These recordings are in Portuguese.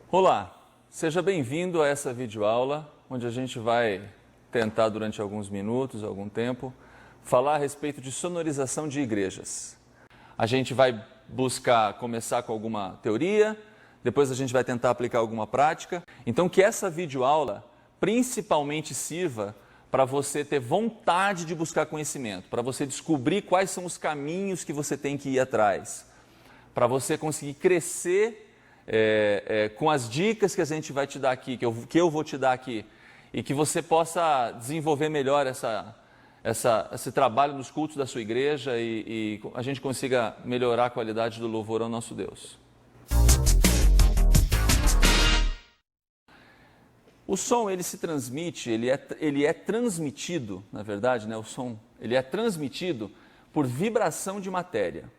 Olá, seja bem-vindo a essa videoaula, onde a gente vai tentar durante alguns minutos, algum tempo, falar a respeito de sonorização de igrejas. A gente vai buscar começar com alguma teoria, depois a gente vai tentar aplicar alguma prática. Então que essa videoaula principalmente sirva para você ter vontade de buscar conhecimento, para você descobrir quais são os caminhos que você tem que ir atrás, para você conseguir crescer com as dicas que a gente vai te dar aqui, que eu vou te dar aqui, e que você possa desenvolver melhor esse trabalho nos cultos da sua igreja e a gente consiga melhorar a qualidade do louvor ao nosso Deus. O som, ele se transmite, ele é transmitido, na verdade, né, o som, ele é transmitido por vibração de matéria.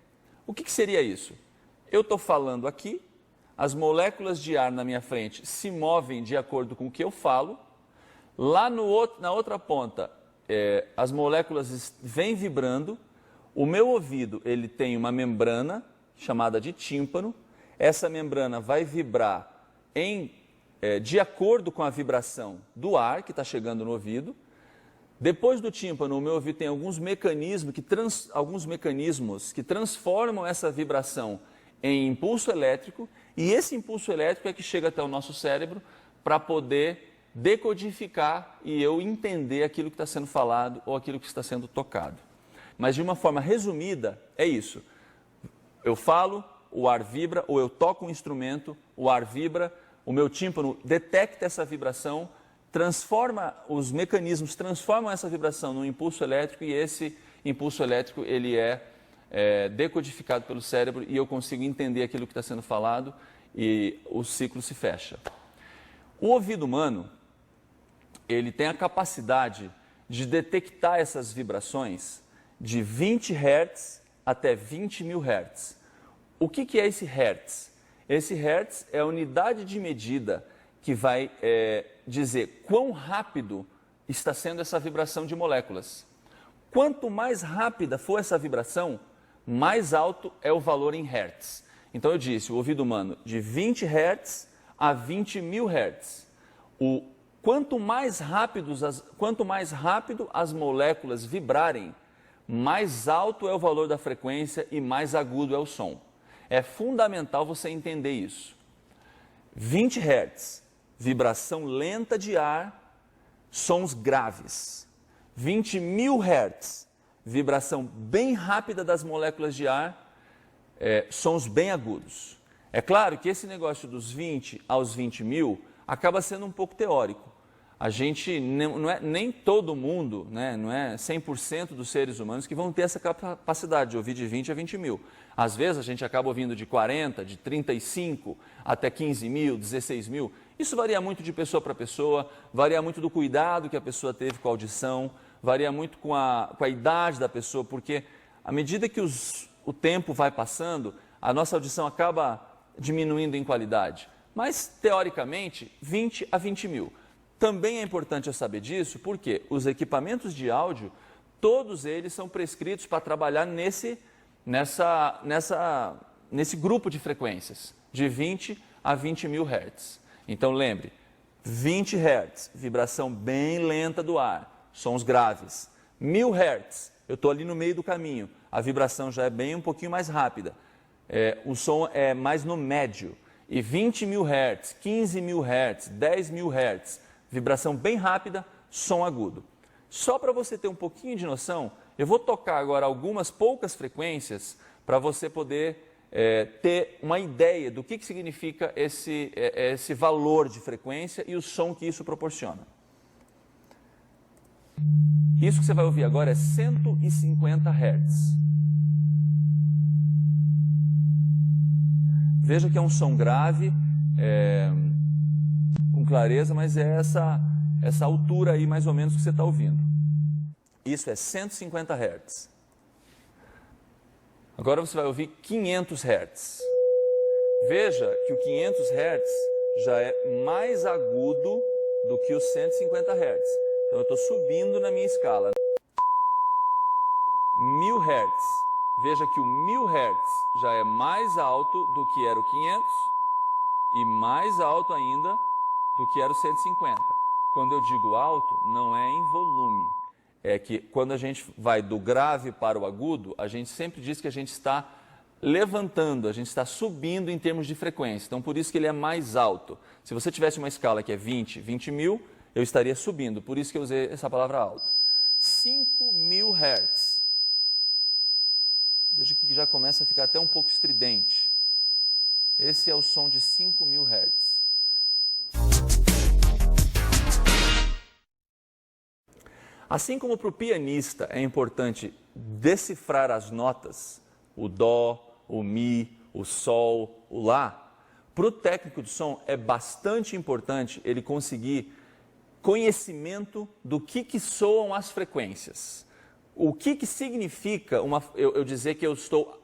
O que seria isso? Eu estou falando aqui, as moléculas de ar na minha frente se movem de acordo com o que eu falo, lá na outra ponta, as moléculas vêm vibrando, o meu ouvido ele tem uma membrana chamada de tímpano, essa membrana vai vibrar de acordo com a vibração do ar que está chegando no ouvido. Depois do tímpano, o meu ouvido tem alguns mecanismos que transformam essa vibração em impulso elétrico, e esse impulso elétrico é que chega até o nosso cérebro para poder decodificar e eu entender aquilo que está sendo falado ou aquilo que está sendo tocado. Mas de uma forma resumida, é isso. Eu falo, o ar vibra, ou eu toco um instrumento, o ar vibra, o meu tímpano detecta essa vibração, os mecanismos transformam essa vibração num impulso elétrico, e esse impulso elétrico ele é decodificado pelo cérebro e eu consigo entender aquilo que está sendo falado e o ciclo se fecha. O ouvido humano, ele tem a capacidade de detectar essas vibrações de 20 Hz até 20 mil Hz. O que é esse Hertz? Esse Hertz é a unidade de medida que vai dizer quão rápido está sendo essa vibração de moléculas. Quanto mais rápida for essa vibração, mais alto é o valor em Hertz. Então eu disse, o ouvido humano de 20 Hz a 20 mil Hz. Quanto mais rápido as moléculas vibrarem, mais alto é o valor da frequência e mais agudo é o som. É fundamental você entender isso. 20 Hz, vibração lenta de ar, sons graves. 20 mil Hz, vibração bem rápida das moléculas de ar, sons bem agudos. É claro que esse negócio dos 20 aos 20 mil acaba sendo um pouco teórico. A gente, nem todo mundo, né, não é 100% dos seres humanos que vão ter essa capacidade de ouvir de 20 a 20 mil. Às vezes a gente acaba ouvindo de 40, de 35 até 15 mil, 16 mil. Isso varia muito de pessoa para pessoa, varia muito do cuidado que a pessoa teve com a audição, varia muito com a idade da pessoa, porque à medida que o tempo vai passando, a nossa audição acaba diminuindo em qualidade. Mas, teoricamente, 20 a 20 mil. Também é importante eu saber disso, porque os equipamentos de áudio, todos eles são prescritos para trabalhar nesse grupo de frequências, de 20 a 20 mil Hz. Então lembre, 20 Hz, vibração bem lenta do ar, sons graves. 1000 Hz, eu estou ali no meio do caminho, a vibração já é bem um pouquinho mais rápida, o som é mais no médio. E 20 mil Hz, 15 mil Hz, 10 mil Hz, vibração bem rápida, som agudo. Só para você ter um pouquinho de noção, eu vou tocar agora algumas poucas frequências para você poder ter uma ideia do que significa esse valor de frequência e o som que isso proporciona. Isso que você vai ouvir agora é 150 Hz. Veja que é um som grave, com clareza, mas é essa altura aí mais ou menos que você está ouvindo. Isso é 150 Hz. Agora você vai ouvir 500 Hz. Veja que o 500 Hz já é mais agudo do que os 150 Hz. Então eu estou subindo na minha escala. 1000 Hz. Veja que o 1000 Hz já é mais alto do que era o 500. e mais alto ainda do que era o 150. Quando eu digo alto, não é em volume. É que quando a gente vai do grave para o agudo, a gente sempre diz que a gente está levantando, a gente está subindo em termos de frequência. Então, por isso que ele é mais alto. Se você tivesse uma escala que é 20 mil, eu estaria subindo. Por isso que eu usei essa palavra alto. 5.000 Hz. Veja que já começa a ficar até um pouco estridente. Esse é o som de 5.000 Hz. Assim como para o pianista é importante decifrar as notas, o dó, o mi, o sol, o lá, para o técnico de som é bastante importante ele conseguir conhecimento do que soam as frequências. O que significa eu dizer que eu estou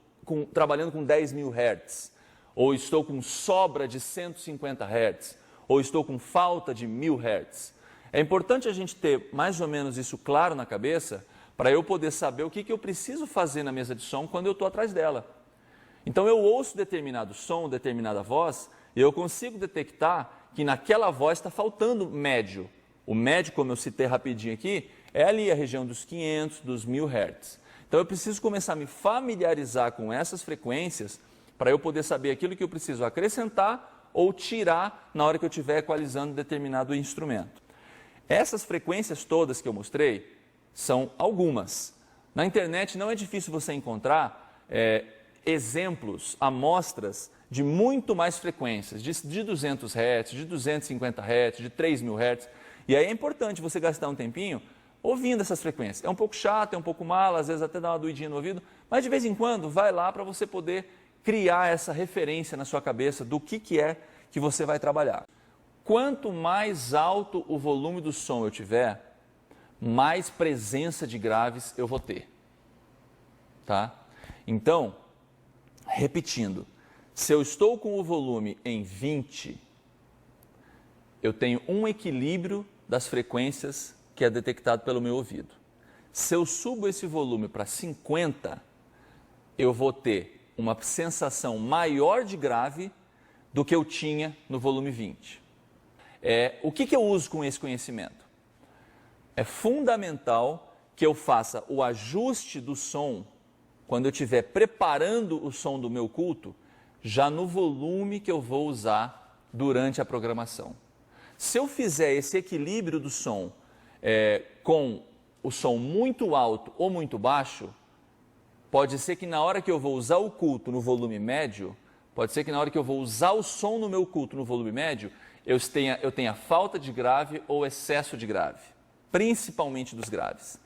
trabalhando com 10.000 Hz, ou estou com sobra de 150 Hz, ou estou com falta de 1.000 Hz. É importante a gente ter mais ou menos isso claro na cabeça para eu poder saber o que eu preciso fazer na mesa de som quando eu estou atrás dela. Então eu ouço determinado som, determinada voz, e eu consigo detectar que naquela voz está faltando médio. O médio, como eu citei rapidinho aqui, é ali a região dos 500, dos 1.000 Hz. Então eu preciso começar a me familiarizar com essas frequências para eu poder saber aquilo que eu preciso acrescentar ou tirar na hora que eu estiver equalizando determinado instrumento. Essas frequências todas que eu mostrei são algumas. Na internet não é difícil você encontrar exemplos, amostras de muito mais frequências, de 200 Hz, de 250 Hz, de 3.000 Hz. E aí é importante você gastar um tempinho ouvindo essas frequências. É um pouco chato, é um pouco mal, às vezes até dá uma doidinha no ouvido, mas de vez em quando vai lá para você poder criar essa referência na sua cabeça do que é que você vai trabalhar. Quanto mais alto o volume do som eu tiver, mais presença de graves eu vou ter. Tá? Então, repetindo, se eu estou com o volume em 20, eu tenho um equilíbrio das frequências que é detectado pelo meu ouvido. Se eu subo esse volume para 50, eu vou ter uma sensação maior de grave do que eu tinha no volume 20. O que eu uso com esse conhecimento? É fundamental que eu faça o ajuste do som, quando eu estiver preparando o som do meu culto, já no volume que eu vou usar durante a programação. Se eu fizer esse equilíbrio do som com o som muito alto ou muito baixo, pode ser que na hora que eu vou usar o culto no volume médio, pode ser que na hora que eu vou usar o som no meu culto no volume médio, eu tenha falta de grave ou excesso de grave, principalmente dos graves.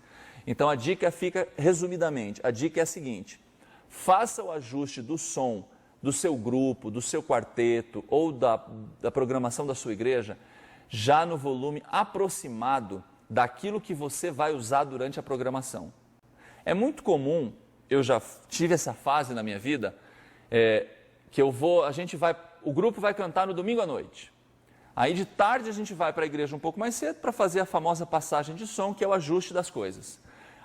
Então a dica fica, resumidamente, a dica é a seguinte: faça o ajuste do som do seu grupo, do seu quarteto ou da programação da sua igreja, já no volume aproximado daquilo que você vai usar durante a programação. É muito comum, eu já tive essa fase na minha vida, que o grupo vai cantar no domingo à noite. Aí de tarde a gente vai para a igreja um pouco mais cedo para fazer a famosa passagem de som, que é o ajuste das coisas.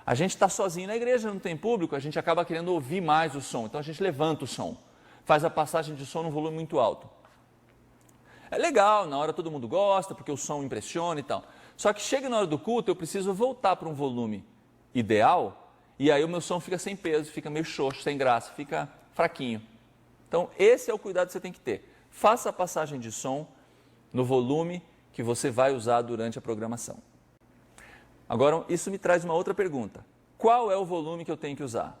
A gente está sozinho na igreja, não tem público, a gente acaba querendo ouvir mais o som, então a gente levanta o som, faz a passagem de som num volume muito alto. É legal, na hora todo mundo gosta, porque o som impressiona e tal. Só que chega na hora do culto, eu preciso voltar para um volume ideal, e aí o meu som fica sem peso, fica meio xoxo, sem graça, fica fraquinho. Então esse é o cuidado que você tem que ter. Faça a passagem de som no volume que você vai usar durante a programação. Agora, isso me traz uma outra pergunta. Qual é o volume que eu tenho que usar?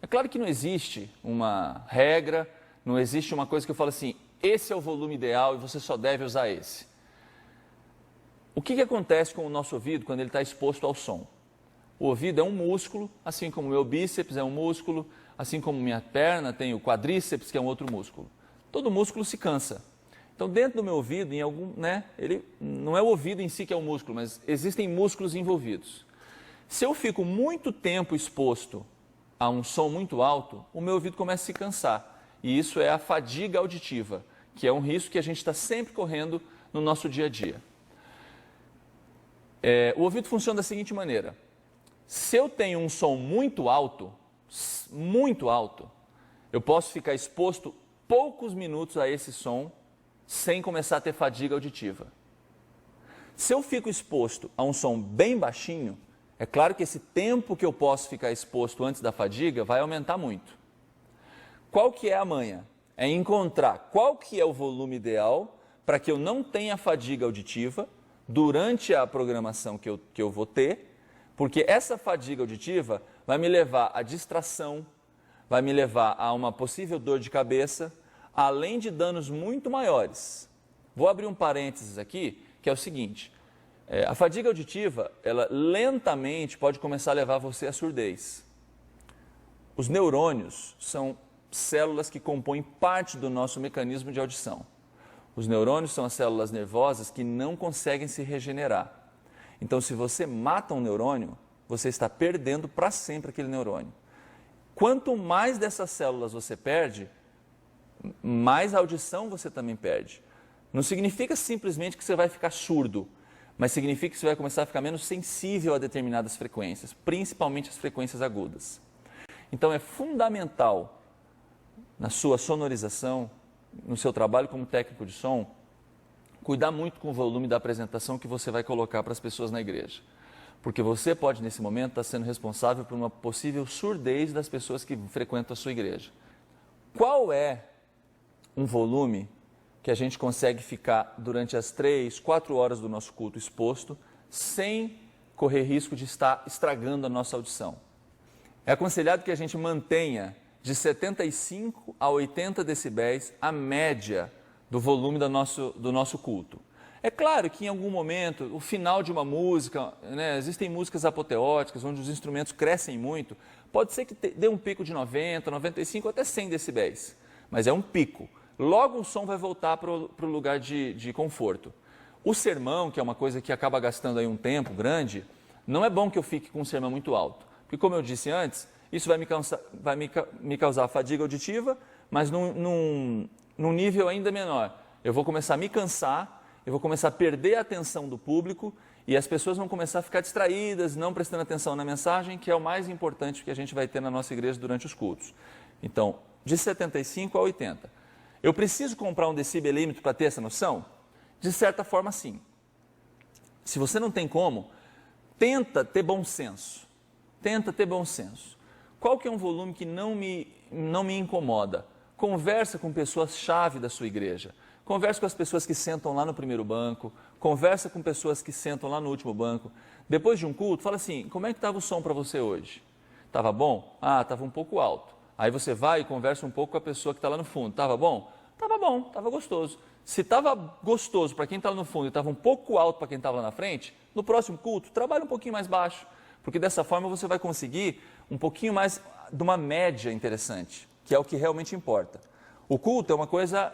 É claro que não existe uma regra, não existe uma coisa que eu falo assim, esse é o volume ideal e você só deve usar esse. O que acontece com o nosso ouvido quando ele está exposto ao som? O ouvido é um músculo, assim como o meu bíceps é um músculo, assim como minha perna tem o quadríceps, que é um outro músculo. Todo músculo se cansa. Então, dentro do meu ouvido, ele não é o ouvido em si que é o músculo, mas existem músculos envolvidos. Se eu fico muito tempo exposto a um som muito alto, o meu ouvido começa a se cansar. E isso é a fadiga auditiva, que é um risco que a gente está sempre correndo no nosso dia a dia. O ouvido funciona da seguinte maneira. Se eu tenho um som muito alto, eu posso ficar exposto poucos minutos a esse som sem começar a ter fadiga auditiva. Se eu fico exposto a um som bem baixinho, é claro que esse tempo que eu posso ficar exposto antes da fadiga vai aumentar muito. Qual que é a manha? É encontrar qual que é o volume ideal para que eu não tenha fadiga auditiva durante a programação que eu vou ter, porque essa fadiga auditiva vai me levar à distração, vai me levar a uma possível dor de cabeça, além de danos muito maiores. Vou abrir um parênteses aqui, que é o seguinte, a fadiga auditiva, ela lentamente pode começar a levar você à surdez. Os neurônios são células que compõem parte do nosso mecanismo de audição. Os neurônios são as células nervosas que não conseguem se regenerar. Então, se você mata um neurônio, você está perdendo para sempre aquele neurônio. Quanto mais dessas células você perde, mais audição você também perde. Não significa simplesmente que você vai ficar surdo, mas significa que você vai começar a ficar menos sensível a determinadas frequências, principalmente as frequências agudas. Então, é fundamental na sua sonorização, no seu trabalho como técnico de som, cuidar muito com o volume da apresentação que você vai colocar para as pessoas na igreja. Porque você pode, nesse momento, estar sendo responsável por uma possível surdez das pessoas que frequentam a sua igreja. Qual é um volume que a gente consegue ficar durante as 3, 4 horas do nosso culto exposto, sem correr risco de estar estragando a nossa audição? É aconselhado que a gente mantenha de 75 a 80 decibéis a média do volume do nosso culto. É claro que em algum momento, o final de uma música, né, existem músicas apoteóticas, onde os instrumentos crescem muito, pode ser que dê um pico de 90, 95, até 100 decibéis, mas é um pico. Logo o som vai voltar para o lugar de conforto. O sermão, que é uma coisa que acaba gastando aí um tempo grande, não é bom que eu fique com um sermão muito alto, porque como eu disse antes, isso vai me causar fadiga auditiva, mas num nível ainda menor. Eu vou começar a me cansar, eu vou começar a perder a atenção do público e as pessoas vão começar a ficar distraídas, não prestando atenção na mensagem, que é o mais importante que a gente vai ter na nossa igreja durante os cultos. Então, de 75 a 80. Eu preciso comprar um decibelímetro para ter essa noção? De certa forma, sim. Se você não tem como, tenta ter bom senso. Tenta ter bom senso. Qual que é um volume que não me incomoda? Conversa com pessoas-chave da sua igreja. Conversa com as pessoas que sentam lá no primeiro banco. Conversa com pessoas que sentam lá no último banco. Depois de um culto, fala assim, como é que estava o som para você hoje? Estava bom? Ah, estava um pouco alto. Aí você vai e conversa um pouco com a pessoa que está lá no fundo. Estava bom? Estava bom, estava gostoso. Se estava gostoso para quem está lá no fundo e estava um pouco alto para quem estava lá na frente, no próximo culto, trabalha um pouquinho mais baixo. Porque dessa forma você vai conseguir um pouquinho mais de uma média interessante, que é o que realmente importa. O culto é uma coisa,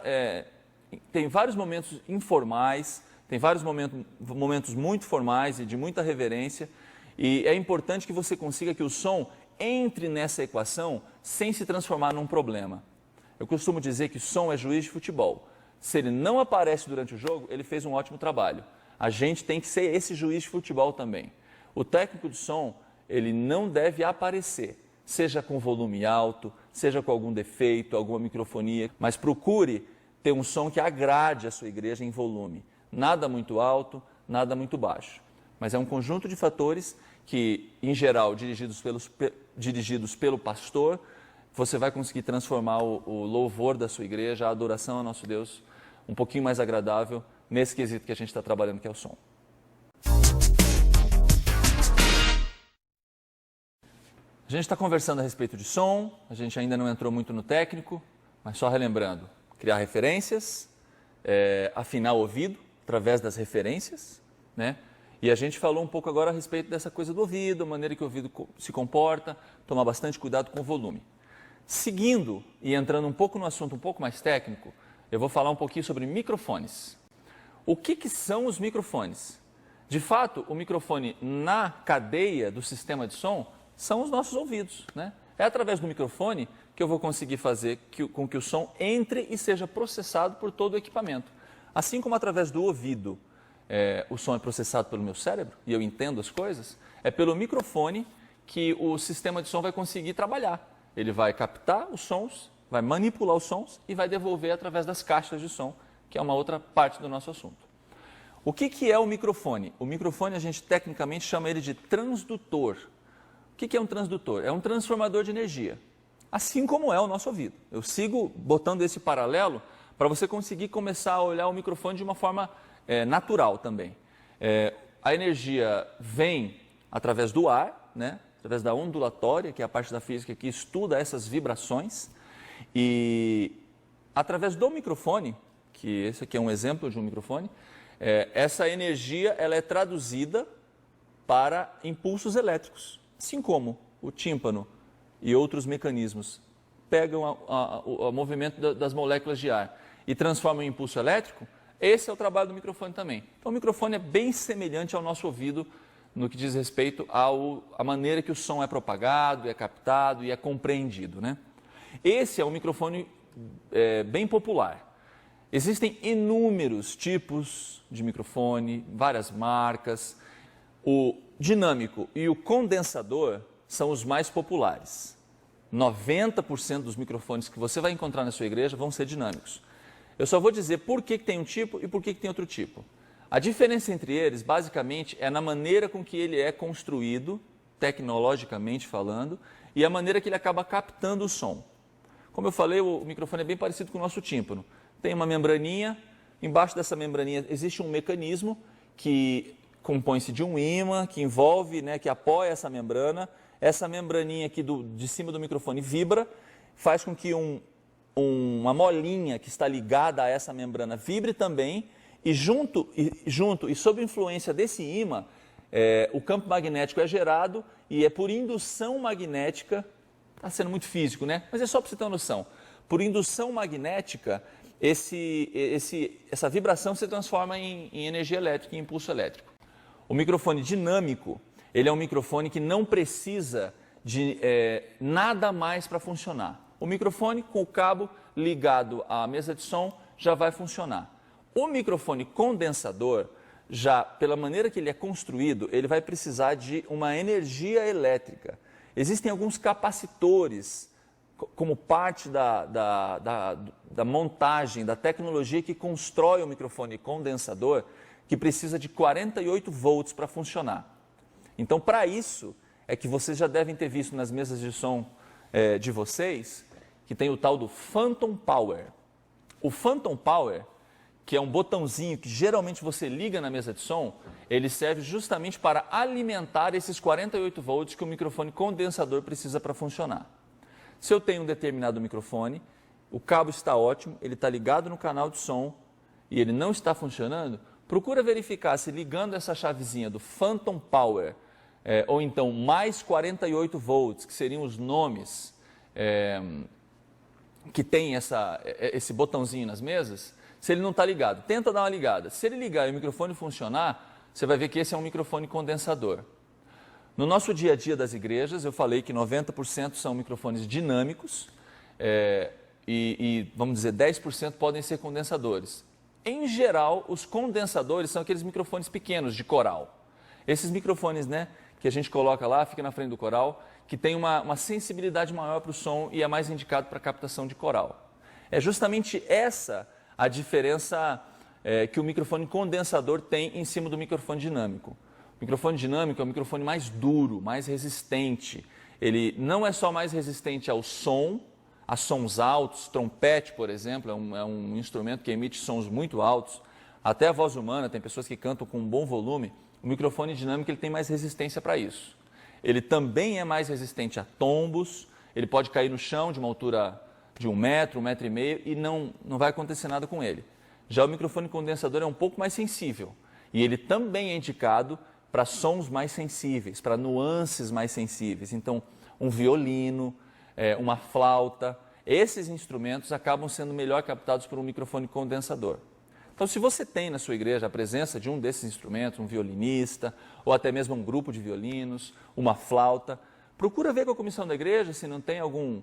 tem vários momentos informais, tem vários momentos muito formais e de muita reverência, e é importante que você consiga que o som entre nessa equação sem se transformar num problema. Eu costumo dizer que o som é juiz de futebol. Se ele não aparece durante o jogo, ele fez um ótimo trabalho. A gente tem que ser esse juiz de futebol também. O técnico de som, ele não deve aparecer, seja com volume alto, seja com algum defeito, alguma microfonia, mas procure ter um som que agrade a sua igreja em volume. Nada muito alto, nada muito baixo. Mas é um conjunto de fatores que, em geral, dirigidos pelo pastor, você vai conseguir transformar o louvor da sua igreja, a adoração ao nosso Deus, um pouquinho mais agradável nesse quesito que a gente está trabalhando, que é o som. A gente está conversando a respeito de som, a gente ainda não entrou muito no técnico, mas só relembrando, criar referências, afinar o ouvido através das referências, né? E a gente falou um pouco agora a respeito dessa coisa do ouvido, a maneira que o ouvido se comporta, tomar bastante cuidado com o volume. Seguindo e entrando um pouco no assunto um pouco mais técnico, eu vou falar um pouquinho sobre microfones. O que são os microfones? De fato, o microfone na cadeia do sistema de som são os nossos ouvidos, né? É através do microfone que eu vou conseguir fazer com que o som entre e seja processado por todo o equipamento. Assim como através do ouvido o som é processado pelo meu cérebro e eu entendo as coisas, é pelo microfone que o sistema de som vai conseguir trabalhar. Ele vai captar os sons, vai manipular os sons e vai devolver através das caixas de som, que é uma outra parte do nosso assunto. O que é o microfone? O microfone a gente tecnicamente chama ele de transdutor. O que é um transdutor? É um transformador de energia, assim como é o nosso ouvido. Eu sigo botando esse paralelo para você conseguir começar a olhar o microfone de uma forma natural também. A energia vem através do ar, né? Através da ondulatória, que é a parte da física que estuda essas vibrações, e através do microfone, que esse aqui é um exemplo de um microfone, essa energia ela é traduzida para impulsos elétricos, assim como o tímpano e outros mecanismos pegam o movimento das moléculas de ar e transformam em impulso elétrico. Esse é o trabalho do microfone também. Então o microfone é bem semelhante ao nosso ouvido no que diz respeito à maneira que o som é propagado, é captado e é compreendido, né? Esse é um microfone bem popular. Existem inúmeros tipos de microfone, várias marcas. O dinâmico e o condensador são os mais populares. 90% dos microfones que você vai encontrar na sua igreja vão ser dinâmicos. Eu só vou dizer por que tem um tipo e por que tem outro tipo. A diferença entre eles, basicamente, é na maneira com que ele é construído, tecnologicamente falando, e a maneira que ele acaba captando o som. Como eu falei, o microfone é bem parecido com o nosso tímpano. Tem uma membraninha, embaixo dessa membraninha existe um mecanismo que compõe-se de um ímã, que envolve, que apoia essa membrana. Essa membraninha aqui de cima do microfone vibra, faz com que uma molinha que está ligada a essa membrana vibre também, e junto e sob influência desse ímã, o campo magnético é gerado e é por indução magnética, está sendo muito físico, né? Mas é só para você ter uma noção. Por indução magnética, essa vibração se transforma em energia elétrica, em impulso elétrico. O microfone dinâmico, ele é um microfone que não precisa de nada mais para funcionar. O microfone com o cabo ligado à mesa de som já vai funcionar. O microfone condensador, já pela maneira que ele é construído, ele vai precisar de uma energia elétrica. Existem alguns capacitores, como parte da montagem, da tecnologia que constrói o microfone condensador, que precisa de 48 volts para funcionar. Então, para isso, é que vocês já devem ter visto nas mesas de som de vocês, que tem o tal do Phantom Power. O Phantom Power, que é um botãozinho que geralmente você liga na mesa de som, ele serve justamente para alimentar esses 48 volts que o microfone condensador precisa para funcionar. Se eu tenho um determinado microfone, o cabo está ótimo, ele está ligado no canal de som e ele não está funcionando, procura verificar se ligando essa chavezinha do Phantom Power, ou então mais 48 volts, que seriam os nomes que tem esse botãozinho nas mesas, se ele não está ligado, tenta dar uma ligada. Se ele ligar e o microfone funcionar, você vai ver que esse é um microfone condensador. No nosso dia a dia das igrejas, eu falei que 90% são microfones dinâmicos e vamos dizer, 10% podem ser condensadores. Em geral, os condensadores são aqueles microfones pequenos de coral. Esses microfones, que a gente coloca lá, fica na frente do coral, que tem uma sensibilidade maior para o som e é mais indicado para captação de coral. É justamente essa a diferença que o microfone condensador tem em cima do microfone dinâmico. O microfone dinâmico é um microfone mais duro, mais resistente. Ele não é só mais resistente ao som, a sons altos, trompete, por exemplo, é um instrumento que emite sons muito altos. Até a voz humana, tem pessoas que cantam com um bom volume. O microfone dinâmico ele tem mais resistência para isso. Ele também é mais resistente a tombos, ele pode cair no chão de uma altura de 1 metro, 1,5 metro e não vai acontecer nada com ele. Já o microfone condensador é um pouco mais sensível e ele também é indicado para sons mais sensíveis, para nuances mais sensíveis. Então, um violino, uma flauta, esses instrumentos acabam sendo melhor captados por um microfone condensador. Então, se você tem na sua igreja a presença de um desses instrumentos, um violinista, ou até mesmo um grupo de violinos, uma flauta, procura ver com a comissão da igreja se não tem algum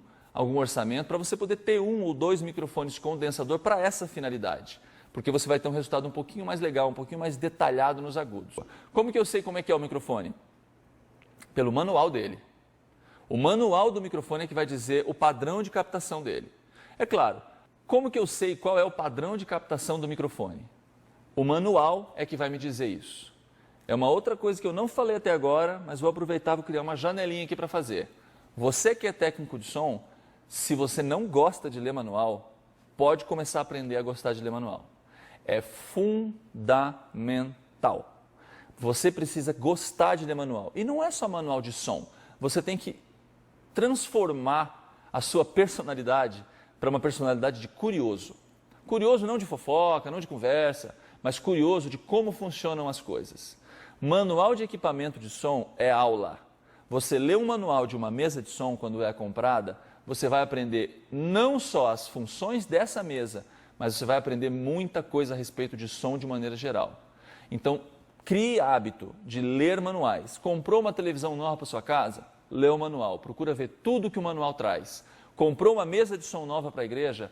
orçamento para você poder ter 1 ou 2 microfones condensador para essa finalidade. Porque você vai ter um resultado um pouquinho mais legal, um pouquinho mais detalhado nos agudos. Como que eu sei como é que é o microfone? Pelo manual dele. O manual do microfone é que vai dizer o padrão de captação dele. É claro, como que eu sei qual é o padrão de captação do microfone? O manual é que vai me dizer isso. É uma outra coisa que eu não falei até agora, mas vou aproveitar e vou criar uma janelinha aqui para fazer. Você que é técnico de som, se você não gosta de ler manual, pode começar a aprender a gostar de ler manual. É fundamental. Você precisa gostar de ler manual. E não é só manual de som. Você tem que transformar a sua personalidade para uma personalidade de curioso. Curioso não de fofoca, não de conversa, mas curioso de como funcionam as coisas. Manual de equipamento de som é aula. Você lê um manual de uma mesa de som quando é comprada, você vai aprender não só as funções dessa mesa, mas você vai aprender muita coisa a respeito de som de maneira geral. Então, crie hábito de ler manuais. Comprou uma televisão nova para sua casa? Lê o manual, procura ver tudo que o manual traz. Comprou uma mesa de som nova para a igreja?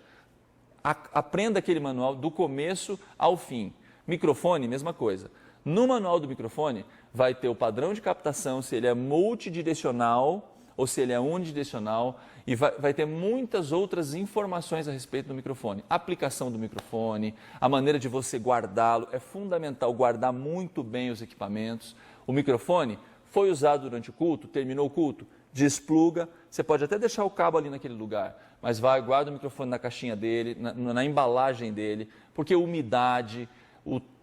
Aprenda aquele manual do começo ao fim. Microfone, mesma coisa. No manual do microfone vai ter o padrão de captação, se ele é multidirecional ou se ele é unidirecional, e vai ter muitas outras informações a respeito do microfone. A aplicação do microfone, a maneira de você guardá-lo, é fundamental guardar muito bem os equipamentos. O microfone foi usado durante o culto, terminou o culto, despluga, você pode até deixar o cabo ali naquele lugar, mas guarda o microfone na caixinha dele, na embalagem dele, porque umidade,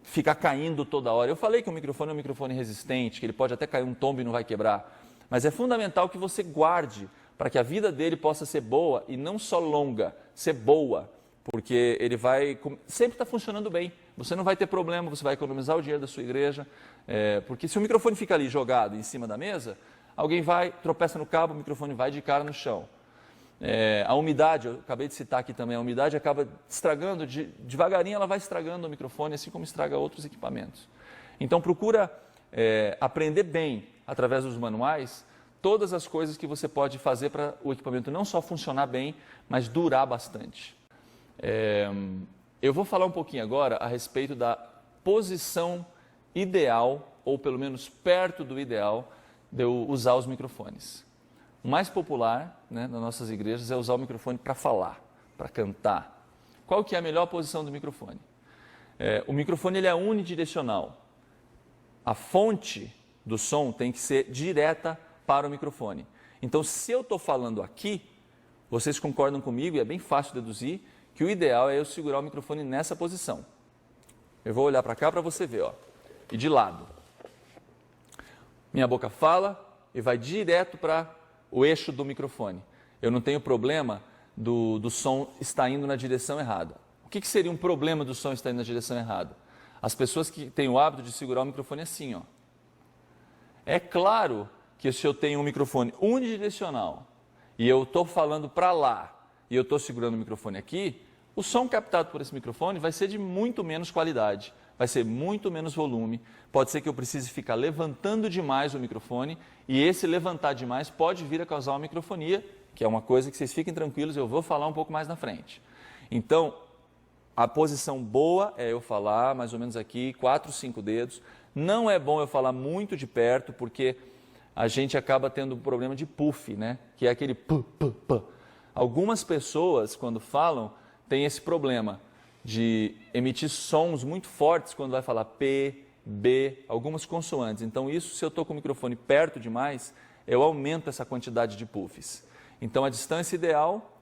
ficar caindo toda hora. Eu falei que o microfone é um microfone resistente, que ele pode até cair um tombo e não vai quebrar, mas é fundamental que você guarde para que a vida dele possa ser boa e não só longa, ser boa, porque ele vai sempre estar funcionando bem. Você não vai ter problema, você vai economizar o dinheiro da sua igreja, porque se o microfone fica ali jogado em cima da mesa, alguém vai, tropeça no cabo, o microfone vai de cara no chão. A umidade, eu acabei de citar aqui também, a umidade acaba estragando, devagarinho ela vai estragando o microfone, assim como estraga outros equipamentos. Então procura aprender bem, através dos manuais, todas as coisas que você pode fazer para o equipamento não só funcionar bem, mas durar bastante. Eu vou falar um pouquinho agora a respeito da posição ideal, ou pelo menos perto do ideal, de eu usar os microfones. O mais popular, nas nossas igrejas é usar o microfone para falar, para cantar. Qual que é a melhor posição do microfone? O microfone ele é unidirecional. A fonte do som tem que ser direta para o microfone. Então, se eu estou falando aqui, vocês concordam comigo, e é bem fácil deduzir, que o ideal é eu segurar o microfone nessa posição. Eu vou olhar para cá para você ver, ó, e de lado. Minha boca fala e vai direto para o eixo do microfone. Eu não tenho problema do som estar indo na direção errada. O que seria um problema do som estar indo na direção errada? As pessoas que têm o hábito de segurar o microfone assim, ó. É claro que se eu tenho um microfone unidirecional e eu estou falando para lá e eu estou segurando o microfone aqui, o som captado por esse microfone vai ser de muito menos qualidade, vai ser muito menos volume, pode ser que eu precise ficar levantando demais o microfone e esse levantar demais pode vir a causar uma microfonia, que é uma coisa que vocês fiquem tranquilos, eu vou falar um pouco mais na frente. Então, a posição boa é eu falar mais ou menos aqui, 4, 5 dedos. Não é bom eu falar muito de perto, porque a gente acaba tendo um problema de puff, né? Que é aquele p, p, p. Algumas pessoas, quando falam, têm esse problema de emitir sons muito fortes quando vai falar P, B, algumas consoantes. Então, isso, se eu estou com o microfone perto demais, eu aumento essa quantidade de puffs. Então, a distância ideal,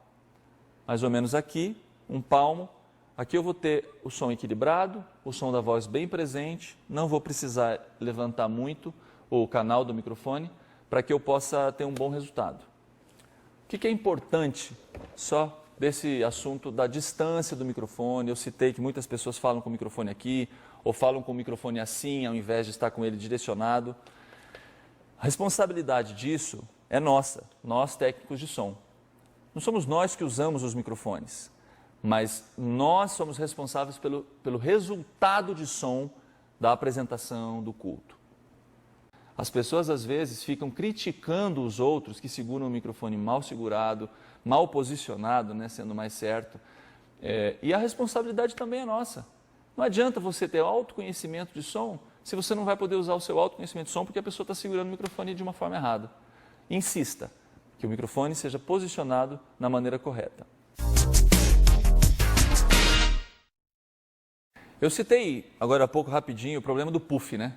mais ou menos aqui, um palmo. Aqui eu vou ter o som equilibrado, o som da voz bem presente, não vou precisar levantar muito o canal do microfone para que eu possa ter um bom resultado. O que é importante só desse assunto da distância do microfone? Eu citei que muitas pessoas falam com o microfone aqui, ou falam com o microfone assim, ao invés de estar com ele direcionado. A responsabilidade disso é nossa, nós técnicos de som. Não somos nós que usamos os microfones, mas nós somos responsáveis pelo resultado de som da apresentação do culto. As pessoas às vezes ficam criticando os outros que seguram o microfone mal segurado, mal posicionado, sendo mais certo, e a responsabilidade também é nossa. Não adianta você ter autoconhecimento de som se você não vai poder usar o seu autoconhecimento de som porque a pessoa está segurando o microfone de uma forma errada. Insista que o microfone seja posicionado na maneira correta. Eu citei agora há pouco rapidinho o problema do puff, né?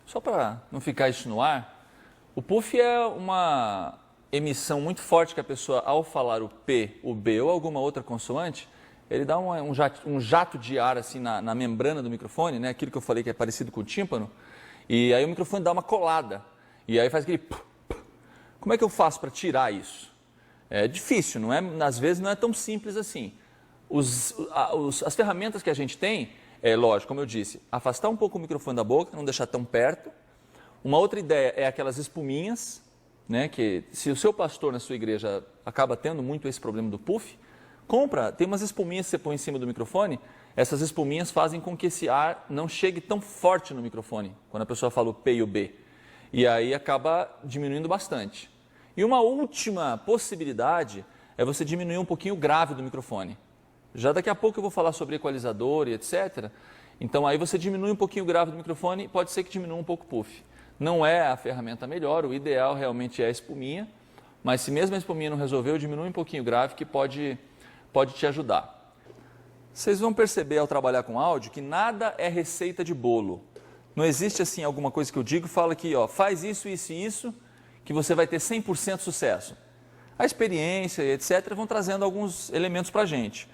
Só para não ficar isso no ar, o puff é uma emissão muito forte que a pessoa, ao falar o P, o B ou alguma outra consoante, ele dá um jato de ar assim na membrana do microfone, né? Aquilo que eu falei que é parecido com o tímpano, e aí o microfone dá uma colada, e aí faz aquele... Como é que eu faço para tirar isso? É difícil, não é? Às vezes não é tão simples assim. As ferramentas que a gente tem, é lógico, como eu disse, afastar um pouco o microfone da boca, não deixar tão perto. Uma outra ideia é aquelas espuminhas, né? Que se o seu pastor na sua igreja acaba tendo muito esse problema do puff, tem umas espuminhas que você põe em cima do microfone, essas espuminhas fazem com que esse ar não chegue tão forte no microfone, quando a pessoa fala o P e o B. E aí acaba diminuindo bastante. E uma última possibilidade é você diminuir um pouquinho o grave do microfone. Já daqui a pouco eu vou falar sobre equalizador e etc. Então aí você diminui um pouquinho o grave do microfone e pode ser que diminua um pouco o puff. Não é a ferramenta melhor, o ideal realmente é a espuminha, mas se mesmo a espuminha não resolveu, diminui um pouquinho o grave que pode te ajudar. Vocês vão perceber ao trabalhar com áudio que nada é receita de bolo. Não existe assim alguma coisa que eu digo e falo aqui, ó, faz isso, isso e isso, que você vai ter 100% sucesso. A experiência e etc. vão trazendo alguns elementos para a gente.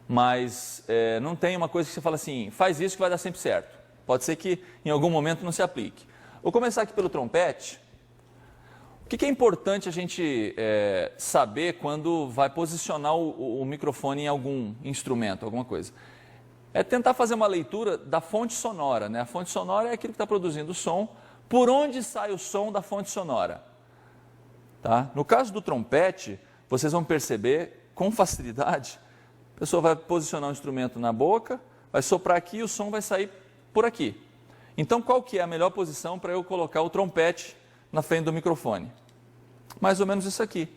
Mas não tem uma coisa que você fala assim, faz isso que vai dar sempre certo. Pode ser que em algum momento não se aplique. Vou começar aqui pelo trompete. O que é importante a gente saber quando vai posicionar o microfone em algum instrumento, alguma coisa? É tentar fazer uma leitura da fonte sonora, né? A fonte sonora é aquilo que está produzindo o som, por onde sai o som da fonte sonora. Tá? No caso do trompete, vocês vão perceber com facilidade, a pessoa vai posicionar o instrumento na boca, vai soprar aqui e o som vai sair por aqui. Então, qual que é a melhor posição para eu colocar o trompete na frente do microfone? Mais ou menos isso aqui.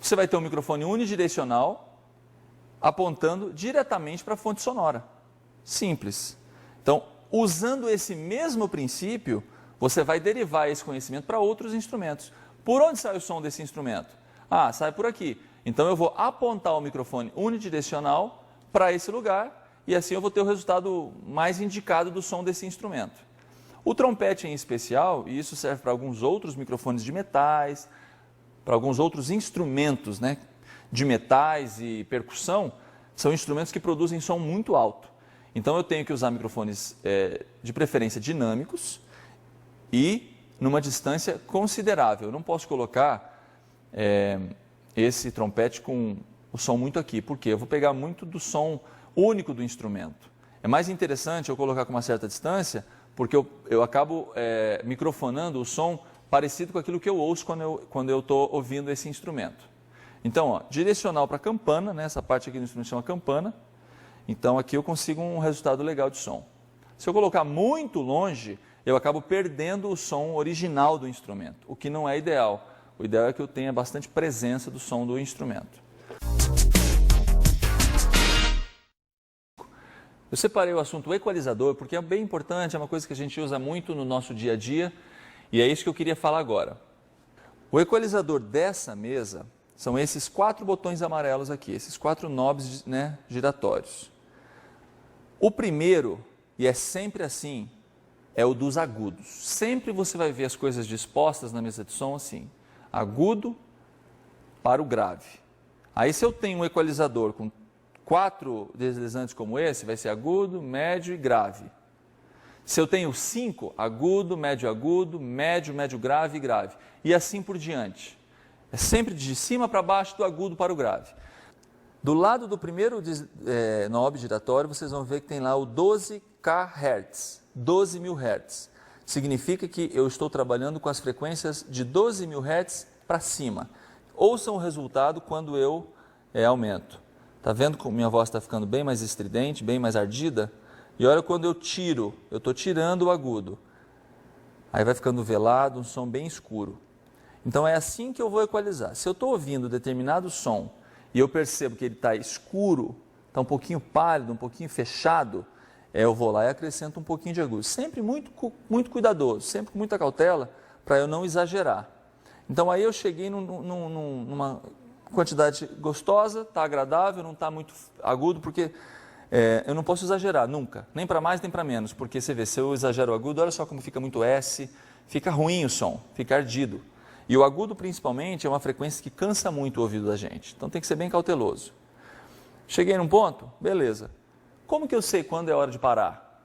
Você vai ter um microfone unidirecional apontando diretamente para a fonte sonora. Simples. Então, usando esse mesmo princípio, você vai derivar esse conhecimento para outros instrumentos. Por onde sai o som desse instrumento? Ah, sai por aqui. Então eu vou apontar o microfone unidirecional para esse lugar e assim eu vou ter o resultado mais indicado do som desse instrumento. O trompete em especial, e isso serve para alguns outros microfones de metais, para alguns outros instrumentos, né, de metais e percussão, são instrumentos que produzem som muito alto. Então eu tenho que usar microfones de preferência dinâmicos e numa distância considerável. Eu não posso colocar esse trompete com o som muito aqui, porque eu vou pegar muito do som único do instrumento. É mais interessante eu colocar com uma certa distância, porque eu acabo microfonando o som parecido com aquilo que eu ouço quando eu estou ouvindo esse instrumento. Então, ó, direcional para a campana, né, essa parte aqui do instrumento chama campana, então aqui eu consigo um resultado legal de som. Se eu colocar muito longe, eu acabo perdendo o som original do instrumento, o que não é ideal. O ideal é que eu tenha bastante presença do som do instrumento. Eu separei o assunto equalizador porque é bem importante, é uma coisa que a gente usa muito no nosso dia a dia e é isso que eu queria falar agora. O equalizador dessa mesa são esses 4 botões amarelos aqui, esses 4 knobs, né, giratórios. O primeiro, e é sempre assim, é o dos agudos. Sempre você vai ver as coisas dispostas na mesa de som assim, agudo para o grave. Aí se eu tenho um equalizador com 4 deslizantes como esse, vai ser agudo, médio e grave. Se eu tenho 5, agudo, médio grave e grave. E assim por diante. É sempre de cima para baixo, do agudo para o grave. Do lado do primeiro knob giratório, vocês vão ver que tem lá o 12 kHz, 12.000 Hz. Significa que eu estou trabalhando com as frequências de 12.000 Hz para cima. Ouçam o resultado quando eu aumento. Está vendo como minha voz está ficando bem mais estridente, bem mais ardida? E olha quando eu tiro, eu estou tirando o agudo. Aí vai ficando velado, um som bem escuro. Então é assim que eu vou equalizar. Se eu estou ouvindo determinado som e eu percebo que ele está escuro, está um pouquinho pálido, um pouquinho fechado, eu vou lá e acrescento um pouquinho de agudo. Sempre muito cuidadoso, sempre com muita cautela, para eu não exagerar. Então aí eu cheguei numa quantidade gostosa, está agradável, não está muito agudo, porque Eu não posso exagerar, nunca, nem para mais nem para menos, porque você vê, se eu exagero o agudo, olha só como fica muito S, fica ruim o som, fica ardido. E o agudo, principalmente, é uma frequência que cansa muito o ouvido da gente, então tem que ser bem cauteloso. Cheguei num ponto? Beleza. Como que eu sei quando é hora de parar?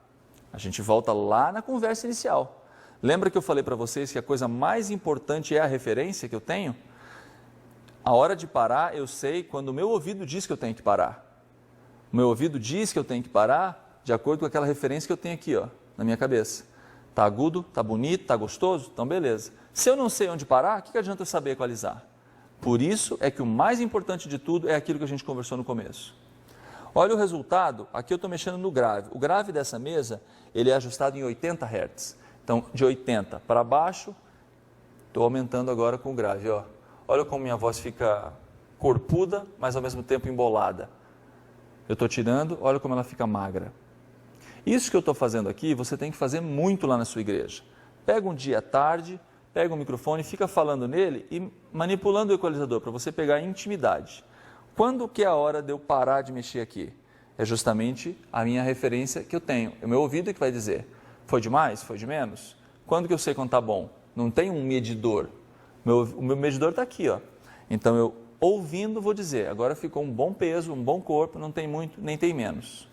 A gente volta lá na conversa inicial. Lembra que eu falei para vocês que a coisa mais importante é a referência que eu tenho? A hora de parar eu sei quando o meu ouvido diz que eu tenho que parar. O meu ouvido diz que eu tenho que parar de acordo com aquela referência que eu tenho aqui, ó, na minha cabeça. Tá agudo, tá bonito, tá gostoso? Então beleza. Se eu não sei onde parar, o que adianta eu saber equalizar? Por isso é que o mais importante de tudo é aquilo que a gente conversou no começo. Olha o resultado, aqui eu estou mexendo no grave. O grave dessa mesa, ele é ajustado em 80 Hz. Então, de 80 para baixo, estou aumentando agora com o grave, ó. Olha como minha voz fica corpuda, mas ao mesmo tempo embolada. Eu estou tirando, olha como ela fica magra. Isso que eu estou fazendo aqui, você tem que fazer muito lá na sua igreja. Pega um dia à tarde, pega o microfone, fica falando nele e manipulando o equalizador para você pegar intimidade. Quando que é a hora de eu parar de mexer aqui? É justamente a minha referência que eu tenho. É o meu ouvido que vai dizer, foi de mais, foi de menos? Quando que eu sei quando está bom? Não tem um medidor. O meu medidor está aqui, ó. Então eu, ouvindo, vou dizer, agora ficou um bom peso, um bom corpo, não tem muito, nem tem menos.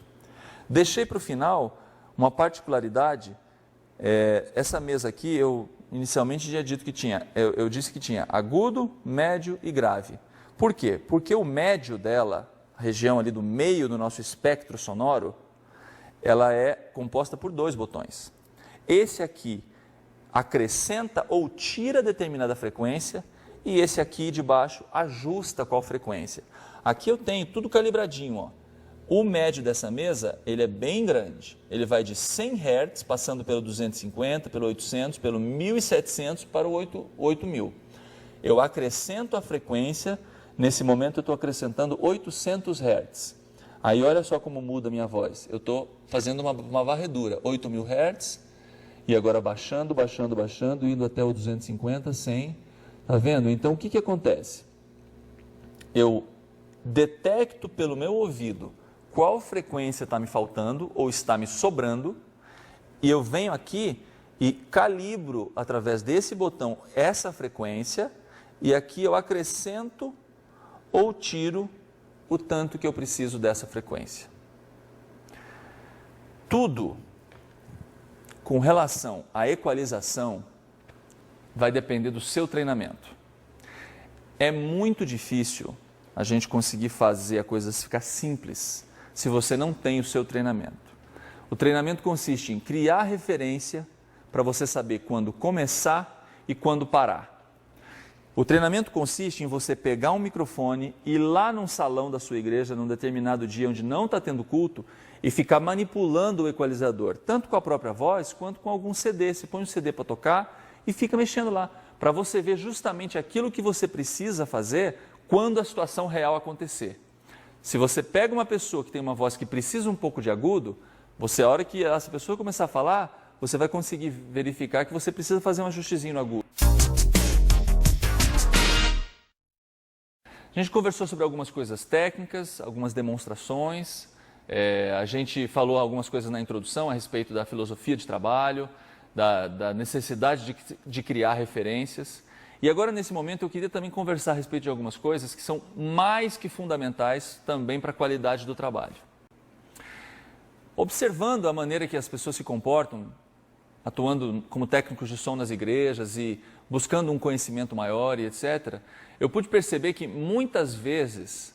Deixei para o final uma particularidade, essa mesa aqui, eu inicialmente tinha dito que tinha, eu disse que tinha agudo, médio e grave. Por quê? Porque o médio dela, a região ali do meio do nosso espectro sonoro, ela é composta por 2 botões. Esse aqui acrescenta ou tira determinada frequência e esse aqui de baixo ajusta qual frequência. Aqui eu tenho tudo calibradinho, ó. O médio dessa mesa, ele é bem grande. Ele vai de 100 Hz, passando pelo 250, pelo 800, pelo 1700 para o 8000. Eu acrescento a frequência, nesse momento eu estou acrescentando 800 Hz. Aí olha só como muda a minha voz. Eu estou fazendo uma varredura, 8000 Hz, e agora baixando, baixando, baixando, indo até o 250, 100. Tá vendo? Então o que acontece? Eu detecto pelo meu ouvido qual frequência está me faltando ou está me sobrando, e eu venho aqui e calibro através desse botão essa frequência, e aqui eu acrescento ou tiro o tanto que eu preciso dessa frequência. Tudo com relação à equalização vai depender do seu treinamento. É muito difícil a gente conseguir fazer a coisa ficar simples se você não tem o seu treinamento. O treinamento consiste em criar referência para você saber quando começar e quando parar. O treinamento consiste em você pegar um microfone e ir lá num salão da sua igreja, num determinado dia onde não está tendo culto, e ficar manipulando o equalizador, tanto com a própria voz quanto com algum CD. Você põe um CD para tocar e fica mexendo lá, para você ver justamente aquilo que você precisa fazer quando a situação real acontecer. Se você pega uma pessoa que tem uma voz que precisa um pouco de agudo, a hora que essa pessoa começar a falar, você vai conseguir verificar que você precisa fazer um ajustezinho no agudo. A gente conversou sobre algumas coisas técnicas, algumas demonstrações, a gente falou algumas coisas na introdução a respeito da filosofia de trabalho, da necessidade de criar referências. E agora, nesse momento, eu queria também conversar a respeito de algumas coisas que são mais que fundamentais também para a qualidade do trabalho. Observando a maneira que as pessoas se comportam, atuando como técnicos de som nas igrejas e buscando um conhecimento maior e etc., eu pude perceber que muitas vezes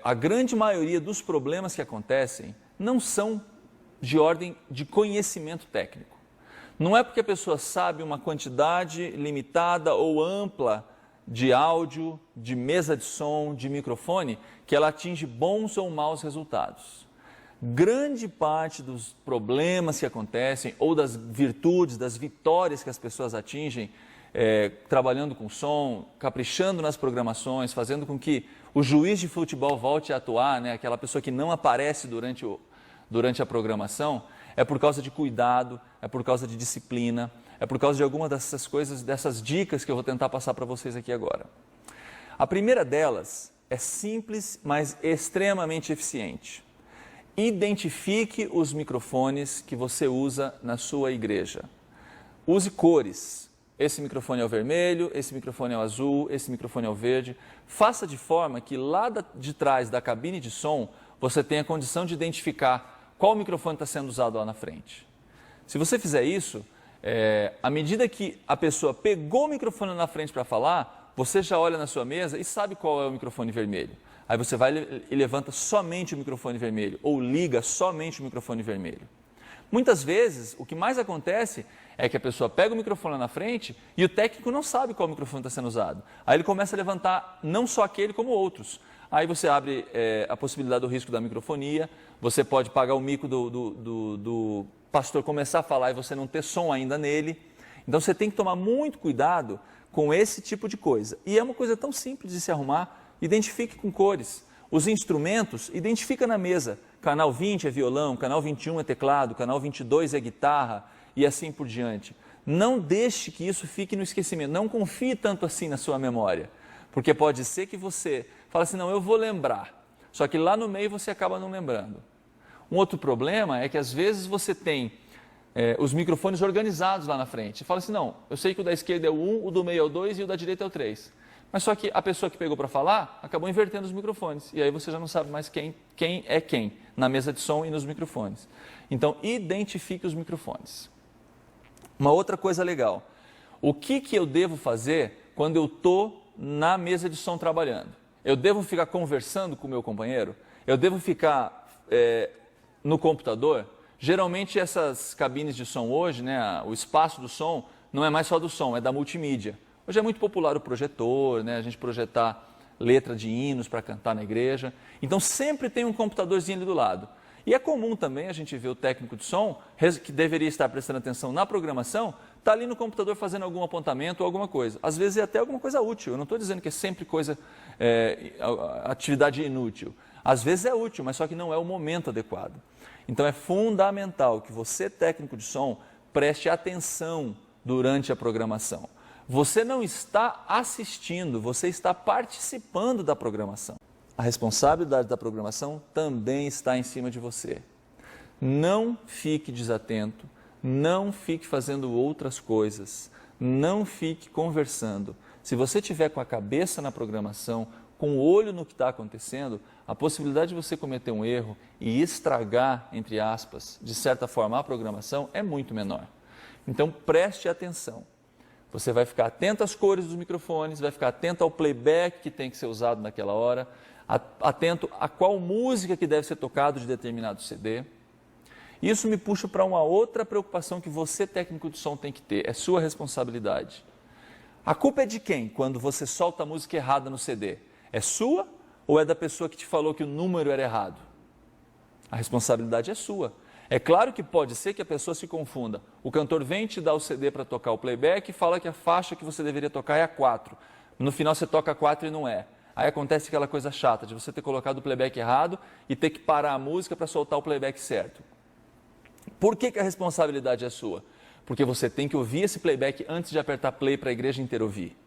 a grande maioria dos problemas que acontecem não são de ordem de conhecimento técnico. Não é porque a pessoa sabe uma quantidade limitada ou ampla de áudio, de mesa de som, de microfone, que ela atinge bons ou maus resultados. Grande parte dos problemas que acontecem, ou das virtudes, das vitórias que as pessoas atingem, trabalhando com som, caprichando nas programações, fazendo com que o juiz de futebol volte a atuar, né, aquela pessoa que não aparece durante a programação, é por causa de cuidado, é por causa de disciplina, é por causa de alguma dessas coisas, dessas dicas que eu vou tentar passar para vocês aqui agora. A primeira delas é simples, mas extremamente eficiente. Identifique os microfones que você usa na sua igreja. Use cores. Esse microfone é o vermelho, esse microfone é o azul, esse microfone é o verde. Faça de forma que lá de trás da cabine de som você tenha condição de identificar qual microfone está sendo usado lá na frente. Se você fizer isso, à medida que a pessoa pegou o microfone na frente para falar, você já olha na sua mesa e sabe qual é o microfone vermelho. Aí você vai e levanta somente o microfone vermelho, ou liga somente o microfone vermelho. Muitas vezes, o que mais acontece é que a pessoa pega o microfone lá na frente e o técnico não sabe qual microfone está sendo usado. Aí ele começa a levantar não só aquele, como outros. Aí você abre a possibilidade do risco da microfonia, você pode pagar o mico do pastor começar a falar e você não ter som ainda nele. Então você tem que tomar muito cuidado com esse tipo de coisa. E é uma coisa tão simples de se arrumar. Identifique com cores. Os instrumentos, identifica na mesa. Canal 20 é violão, canal 21 é teclado, canal 22 é guitarra e assim por diante. Não deixe que isso fique no esquecimento. Não confie tanto assim na sua memória. Porque pode ser que você fale assim, não, eu vou lembrar. Só que lá no meio você acaba não lembrando. Um outro problema é que às vezes você tem os microfones organizados lá na frente. Você fala assim, não, eu sei que o da esquerda é o 1, o do meio é o 2 e o da direita é o 3. Mas só que a pessoa que pegou para falar acabou invertendo os microfones. E aí você já não sabe mais quem é quem na mesa de som e nos microfones. Então, identifique os microfones. Uma outra coisa legal. O que eu devo fazer quando eu estou na mesa de som trabalhando? Eu devo ficar conversando com o meu companheiro? Eu devo ficar no computador? Geralmente essas cabines de som hoje, né, o espaço do som, não é mais só do som, é da multimídia. Hoje é muito popular o projetor, né, a gente projetar letra de hinos para cantar na igreja. Então sempre tem um computadorzinho ali do lado. E é comum também a gente ver o técnico de som, que deveria estar prestando atenção na programação, está ali no computador fazendo algum apontamento ou alguma coisa. Às vezes é até alguma coisa útil. Eu não estou dizendo que é sempre atividade inútil. Às vezes é útil, mas só que não é o momento adequado. Então é fundamental que você, técnico de som, preste atenção durante a programação. Você não está assistindo, você está participando da programação. A responsabilidade da programação também está em cima de você. Não fique desatento, não fique fazendo outras coisas, não fique conversando. Se você estiver com a cabeça na programação, com o olho no que está acontecendo, a possibilidade de você cometer um erro e estragar, entre aspas, de certa forma a programação é muito menor. Então preste atenção. Você vai ficar atento às cores dos microfones, vai ficar atento ao playback que tem que ser usado naquela hora, atento a qual música que deve ser tocado de determinado CD. Isso me puxa para uma outra preocupação que você, técnico de som, tem que ter, é sua responsabilidade. A culpa é de quem quando você solta a música errada no CD? É sua ou é da pessoa que te falou que o número era errado? A responsabilidade é sua. É claro que pode ser que a pessoa se confunda. O cantor vem te dar o CD para tocar o playback e fala que a faixa que você deveria tocar é a 4. No final você toca a 4 e não é. Aí acontece aquela coisa chata de você ter colocado o playback errado e ter que parar a música para soltar o playback certo. Por que a responsabilidade é sua? Porque você tem que ouvir esse playback antes de apertar play para a igreja inteira ouvir.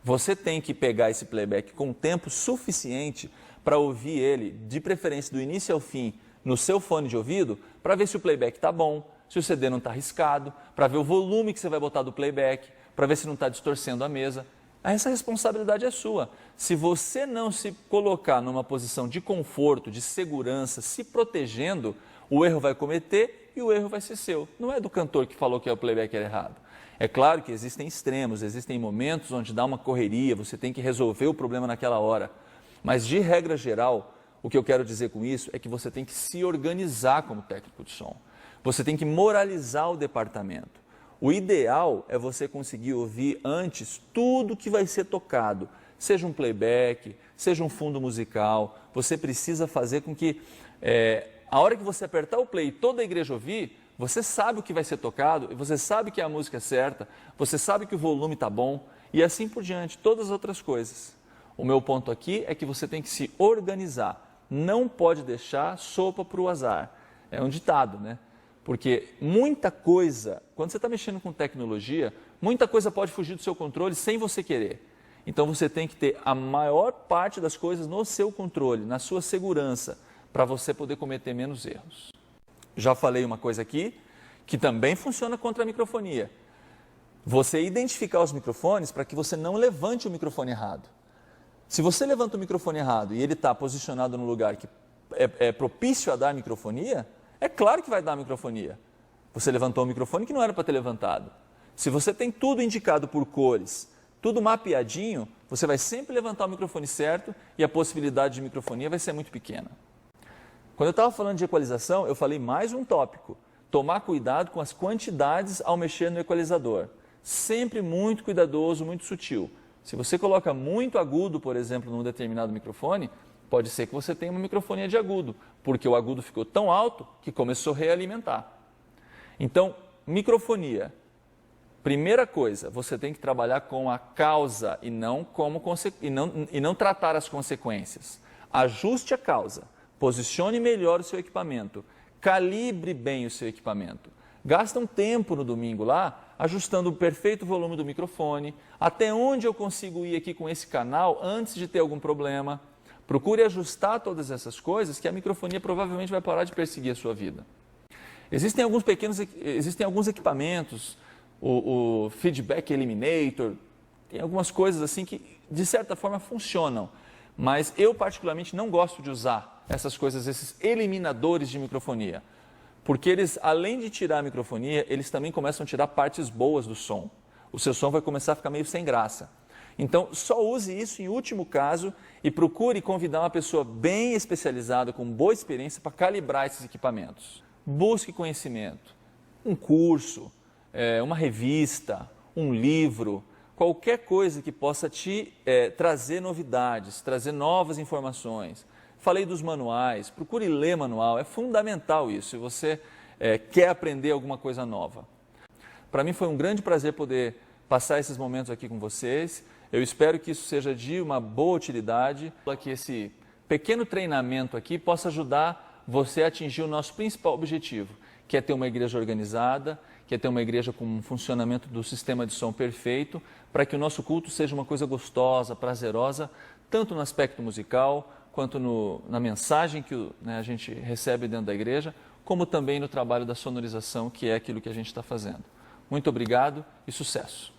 Você tem que pegar esse playback com tempo suficiente para ouvir ele, de preferência do início ao fim, no seu fone de ouvido, para ver se o playback está bom, se o CD não está riscado, para ver o volume que você vai botar do playback, para ver se não está distorcendo a mesa. Essa responsabilidade é sua. Se você não se colocar numa posição de conforto, de segurança, se protegendo, o erro vai cometer e o erro vai ser seu. Não é do cantor que falou que o playback era errado. É claro que existem extremos, existem momentos onde dá uma correria, você tem que resolver o problema naquela hora. Mas, de regra geral, o que eu quero dizer com isso é que você tem que se organizar como técnico de som. Você tem que moralizar o departamento. O ideal é você conseguir ouvir antes tudo que vai ser tocado, seja um playback, seja um fundo musical. Você precisa fazer com que, a hora que você apertar o play e toda a igreja ouvir, você sabe o que vai ser tocado, e você sabe que a música é certa, você sabe que o volume está bom, e assim por diante, todas as outras coisas. O meu ponto aqui é que você tem que se organizar. Não pode deixar sopa para o azar. É um ditado, né? Porque muita coisa, quando você está mexendo com tecnologia, muita coisa pode fugir do seu controle sem você querer. Então você tem que ter a maior parte das coisas no seu controle, na sua segurança, para você poder cometer menos erros. Já falei uma coisa aqui que também funciona contra a microfonia. Você identificar os microfones para que você não levante o microfone errado. Se você levanta o microfone errado e ele está posicionado no lugar que é propício a dar microfonia, é claro que vai dar microfonia. Você levantou o microfone que não era para ter levantado. Se você tem tudo indicado por cores, tudo mapeadinho, você vai sempre levantar o microfone certo e a possibilidade de microfonia vai ser muito pequena. Quando eu estava falando de equalização, eu falei mais um tópico. Tomar cuidado com as quantidades ao mexer no equalizador. Sempre muito cuidadoso, muito sutil. Se você coloca muito agudo, por exemplo, num determinado microfone, pode ser que você tenha uma microfonia de agudo, porque o agudo ficou tão alto que começou a realimentar. Então, microfonia. Primeira coisa, você tem que trabalhar com a causa e não tratar as consequências. Ajuste a causa, posicione melhor o seu equipamento, calibre bem o seu equipamento. Gasta um tempo no domingo lá, ajustando o perfeito volume do microfone, até onde eu consigo ir aqui com esse canal antes de ter algum problema. Procure ajustar todas essas coisas que a microfonia provavelmente vai parar de perseguir a sua vida. Existem alguns equipamentos, o Feedback Eliminator, tem algumas coisas assim que de certa forma funcionam, mas eu particularmente não gosto de usar essas coisas, esses eliminadores de microfonia. Porque eles, além de tirar a microfonia, eles também começam a tirar partes boas do som. O seu som vai começar a ficar meio sem graça. Então, só use isso em último caso e procure convidar uma pessoa bem especializada, com boa experiência, para calibrar esses equipamentos. Busque conhecimento, um curso, uma revista, um livro, qualquer coisa que possa te trazer novidades, trazer novas informações. Falei dos manuais, procure ler manual, é fundamental isso, se você quer aprender alguma coisa nova. Para mim foi um grande prazer poder passar esses momentos aqui com vocês, eu espero que isso seja de uma boa utilidade, que esse pequeno treinamento aqui possa ajudar você a atingir o nosso principal objetivo, que é ter uma igreja organizada, que é ter uma igreja com um funcionamento do sistema de som perfeito, para que o nosso culto seja uma coisa gostosa, prazerosa, tanto no aspecto musical, quanto na mensagem que a gente recebe dentro da igreja, como também no trabalho da sonorização, que é aquilo que a gente está fazendo. Muito obrigado e sucesso!